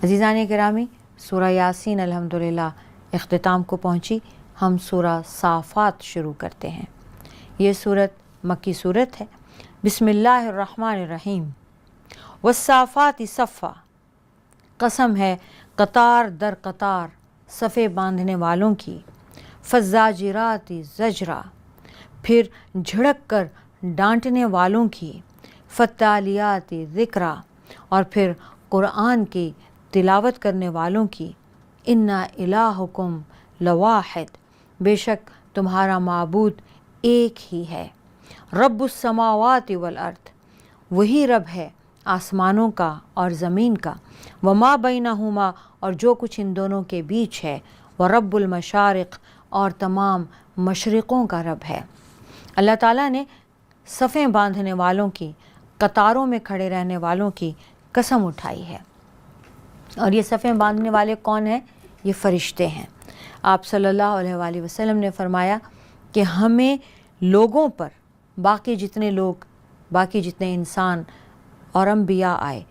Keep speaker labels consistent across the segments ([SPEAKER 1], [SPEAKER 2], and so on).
[SPEAKER 1] अज़ीज़ान गिरामी, सूरह यासीन अल्हम्दुलिल्लाह इख्तिताम को पहुँची। हम सूरह साफ़ात शुरू करते हैं। ये सूरत मक्की सूरत है। बिस्मिल्लाहिर्रहमानिर्रहीम। वस्साफ़ाति सफ़ा, कसम है कतार दर कतार सफ़े बांधने वालों की। फ़ज़्ज़ाजिराति ज़जरा, फिर झिड़क कर डांटने वालों की। फ़त्तालियाति ज़िक्रा, और फिर कुरान की तिलावत करने वालों की। इन्ना इलाहुकुम लवाहिद, बेशक तुम्हारा माबूद एक ही है। रब्बुस समावाति वल अर्द, वही रब है आसमानों का और ज़मीन का। वमा बैनहुमा, और जो कुछ इन दोनों के बीच है। व रब्बुल मशारिक़, और तमाम मशरिक़ों का रब है। अल्लाह ताला ने सफ़ें बांधने वालों की, कतारों में खड़े रहने वालों की कसम उठाई है। और ये सफ़ें बांधने वाले कौन हैं? ये फ़रिश्ते हैं। आप सल्लल्लाहु अलैहि वसल्लम ने फरमाया कि हमें लोगों पर, बाकी जितने इंसान और अम्बिया आए,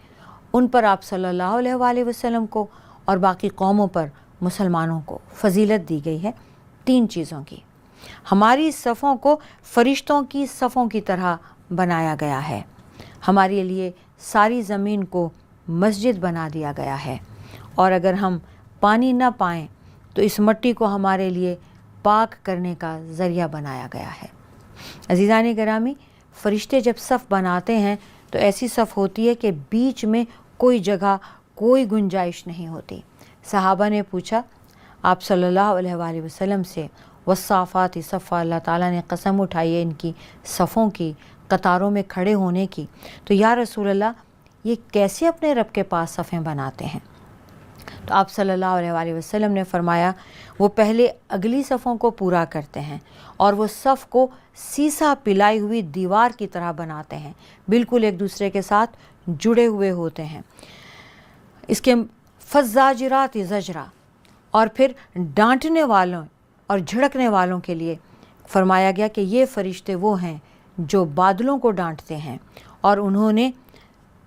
[SPEAKER 1] उन पर आप सल्लल्लाहु अलैहि वसल्लम को और बाकी कौमों पर मुसलमानों को फ़जीलत दी गई है 3 चीज़ों की। हमारी सफ़ों को फ़रिश्तों की सफ़ों की तरह बनाया गया है। हमारे लिए सारी ज़मीन को मस्जिद बना दिया गया है। और अगर हम पानी न पाएँ तो इस मिट्टी को हमारे लिए पाक करने का ज़रिया बनाया गया है। अज़ीज़ान गिरामी, फ़रिश्ते जब सफ़ बनाते हैं तो ऐसी सफ़ होती है कि बीच में कोई जगह, कोई गुंजाइश नहीं होती। सहाबा ने पूछा आप सल्लल्लाहु अलैहि वसल्लम से, वस्साफ़ाति सफ़ा, अल्लाह ताला ने कसम उठाई है इनकी सफ़ों की, कतारों में खड़े होने की। तो या रसूल अल्लाह, ये कैसे अपने रब के पास सफ़ें बनाते हैं? तो आप सल्लल्लाहु अलैहि वसल्लम ने फरमाया, वो पहले अगली सफ़ों को पूरा करते हैं और वो सफ़ को सीसा पिलाई हुई दीवार की तरह बनाते हैं, बिल्कुल एक दूसरे के साथ जुड़े हुए होते हैं। इसके फ़ज़्ज़ाजिराति ज़जरा, और फिर डांटने वालों और झिड़कने वालों के लिए फरमाया गया कि ये फ़रिश्ते वो हैं जो बादलों को डांटते हैं। और उन्होंने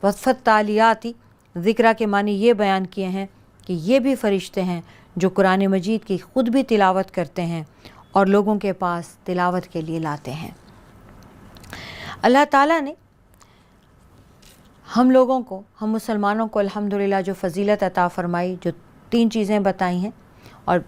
[SPEAKER 1] फ़त्तालियाति ज़िक्रा के मानी ये बयान किए हैं कि ये भी फ़रिश्ते हैं जो कुरान मजीद की ख़ुद भी तिलावत करते हैं और लोगों के पास तिलावत के लिए लाते हैं। अल्लाह ताला ने हम लोगों को, हम मुसलमानों को अल्हम्दुलिल्लाह जो फ़जीलत अता फ़रमाई, जो 3 चीज़ें बताई हैं, और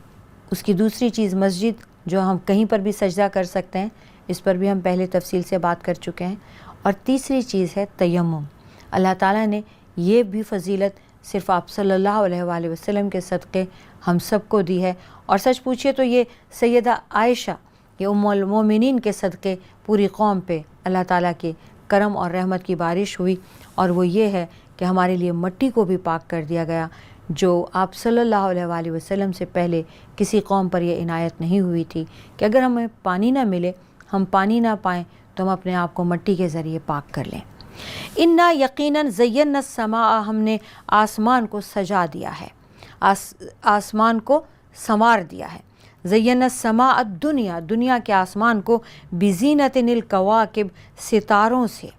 [SPEAKER 1] उसकी दूसरी चीज़ मस्जिद, जो हम कहीं पर भी सजदा कर सकते हैं, इस पर भी हम पहले तफसील से बात कर चुके हैं। और तीसरी चीज़ है तयम्मुम। अल्लाह ताला ने ये भी फ़जीलत सिर्फ़ आप सल्लल्लाहु अलैहि वसल्लम के सदक़े हम सब को दी है। और सच पूछिए तो ये सैयदा आयशा, ये उम्मुल मोमिनीन के सदक़े पूरी कौम पे अल्लाह ताला के करम और रहमत की बारिश हुई। और वो ये है कि हमारे लिए मिट्टी को भी पाक कर दिया गया, जो आप सल्लल्लाहु अलैहि वसल्लम से पहले किसी कौम पर यह इनायत नहीं हुई थी कि अगर हमें पानी ना मिले, हम पानी ना पाएँ, तो हम अपने आप को मिट्टी के ज़रिए पाक कर लें। इन्ना यकीनन ज़य्यना समा, हमने आसमान को सजा दिया है, आसमान को संवार दिया है। ज़य्यना समा दुनिया, दुनिया के आसमान को बिज़ीनतिनिल कवाकिब, सितारों से,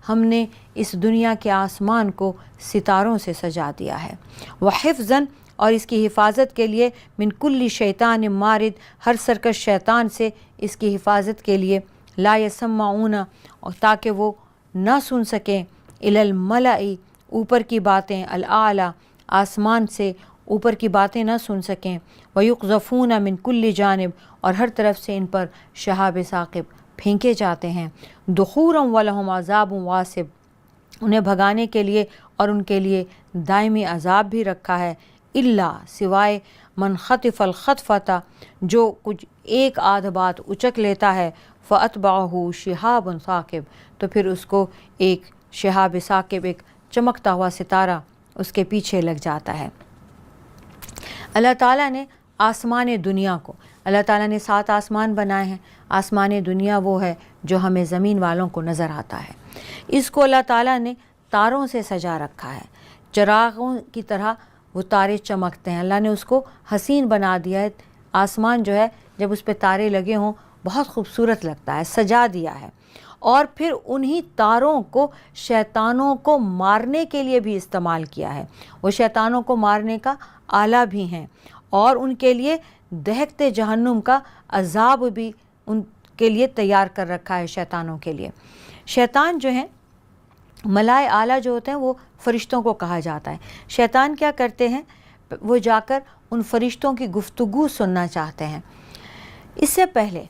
[SPEAKER 1] हमने इस दुनिया के आसमान को सितारों से सजा दिया है। व हिफ़्ज़न, और इसकी हिफाजत के लिए, मिन कुल्ली शैतान मारिद, हर सरकश शैतान से इसकी हिफाजत के लिए। ला यसम्माऊना, और ताकि वो ना सुन सकें, इलल मलाई, ऊपर की बातें, अल आला, आसमान से ऊपर की बातें ना सुन सकें। वयुक़ज़फ़ूना मिन कुल्ली जानिब, और हर तरफ से इन पर शहाब साक़िब फेंके जाते हैं। दुखूरम वलहुम अज़ाबुम वासिब, उन्हें भगाने के लिए और उनके लिए दायमी अज़ाब भी रखा है। इल्ला, सिवाय मन ख़तिफ़ल ख़तफ़ता, जो कुछ एक आध बात उचक लेता है, फ़अतबअहु शिहाबुन साक़िब, तो फिर उसको एक शिहाब साक़िब, एक चमकता हुआ सितारा उसके पीछे लग जाता है। अल्लाह ताला ने आसमान दुनिया को, अल्लाह ताला ने 7 आसमान बनाए हैं। आसमान दुनिया वो है जो हमें ज़मीन वालों को नज़र आता है। इसको अल्लाह ताला ने तारों से सजा रखा है, चिरागों की तरह वो तारे चमकते हैं। अल्लाह ने उसको हसीन बना दिया है। आसमान जो है, जब उस पर तारे लगे हों, बहुत खूबसूरत लगता है, सजा दिया है। اور پھر انہی تاروں کو شیطانوں کو مارنے کے لیے بھی استعمال کیا ہے۔ وہ شیطانوں کو مارنے کا آلہ بھی ہیں، اور ان کے لیے دہکتے جہنم کا عذاب بھی ان کے لیے تیار کر رکھا ہے شیطانوں کے لیے۔ شیطان جو ہیں، ملائے اعلیٰ جو ہوتے ہیں وہ فرشتوں کو کہا جاتا ہے۔ شیطان کیا کرتے ہیں، وہ جا کر ان فرشتوں کی گفتگو سننا چاہتے ہیں۔ اس سے پہلے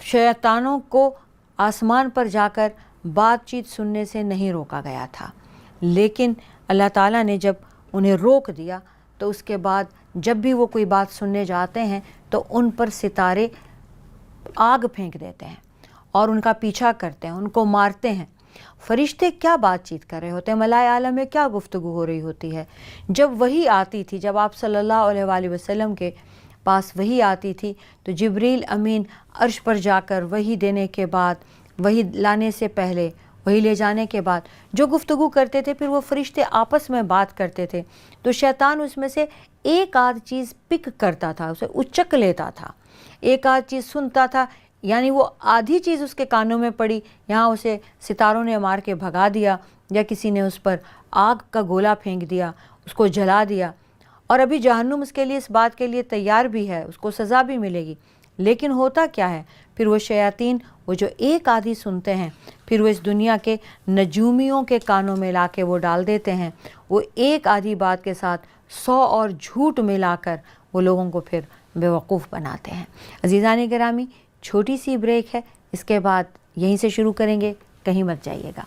[SPEAKER 1] شیطانوں کو آسمان پر جا کر بات چیت سننے سے نہیں روکا گیا تھا، لیکن اللہ تعالیٰ نے جب انہیں روک دیا تو اس کے بعد جب بھی وہ کوئی بات سننے جاتے ہیں تو ان پر ستارے آگ پھینک دیتے ہیں اور ان کا پیچھا کرتے ہیں، ان کو مارتے ہیں۔ فرشتے کیا بات چیت کر رہے ہوتے ہیں، ملائے اعلیٰ میں کیا گفتگو ہو رہی ہوتی ہے؟ جب وحی آتی تھی، جب آپ صلی اللہ علیہ وآلہ وسلم کے پاس وحی آتی تھی تو جبریل امین عرش پر جا کر وحی دینے کے بعد، وحی لانے سے پہلے، وحی لے جانے کے بعد جو گفتگو کرتے تھے، پھر وہ فرشتے آپس میں بات کرتے تھے، تو شیطان اس میں سے ایک آدھ چیز پک کرتا تھا، اسے اچک لیتا تھا، ایک آدھ چیز سنتا تھا، یعنی وہ آدھی چیز اس کے کانوں میں پڑی، یہاں اسے ستاروں نے مار کے بھگا دیا، یا کسی نے اس پر آگ کا گولا پھینک دیا، اس کو جلا دیا، اور ابھی جہنم اس کے لیے اس بات کے لیے تیار بھی ہے، اس کو سزا بھی ملے گی۔ لیکن ہوتا کیا ہے، پھر وہ شیاطین وہ جو ایک آدھی سنتے ہیں، پھر وہ اس دنیا کے نجومیوں کے کانوں میں لا کے وہ ڈال دیتے ہیں، وہ ایک آدھی بات کے ساتھ 100 اور جھوٹ ملا کر وہ لوگوں کو پھر بیوقوف بناتے ہیں۔ عزیزان گرامی، چھوٹی سی بریک ہے، اس کے بعد یہیں سے شروع کریں گے، کہیں مت جائیے گا۔